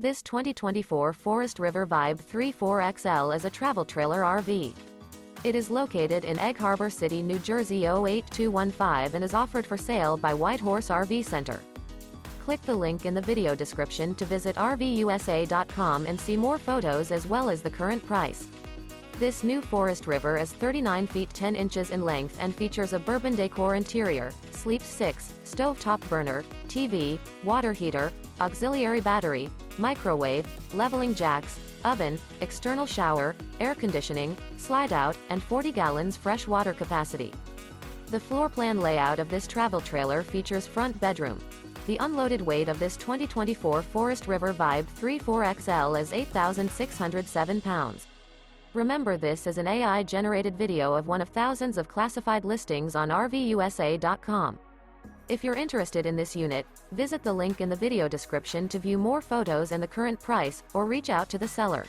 This 2024 Forest River Vibe 34XL is a travel trailer RV. It is located in Egg Harbor City, New Jersey 08215 and is offered for sale by White Horse RV Center. Click the link in the video description to visit RVUSA.com and see more photos as well as the current price. This new Forest River is 39 feet 10 inches in length and features a Bourbon Decor interior, sleeps 6, stovetop burner, TV, water heater, auxiliary battery, microwave, leveling jacks, oven, external shower, air conditioning, slide out, and 40 gallons fresh water capacity. The floor plan layout of this travel trailer features front bedroom. The unloaded weight of this 2024 Forest River Vibe 34XL is 8,607 pounds. Remember, this is an AI-generated video of one of thousands of classified listings on RVUSA.com. If you're interested in this unit, visit the link in the video description to view more photos and the current price, or reach out to the seller.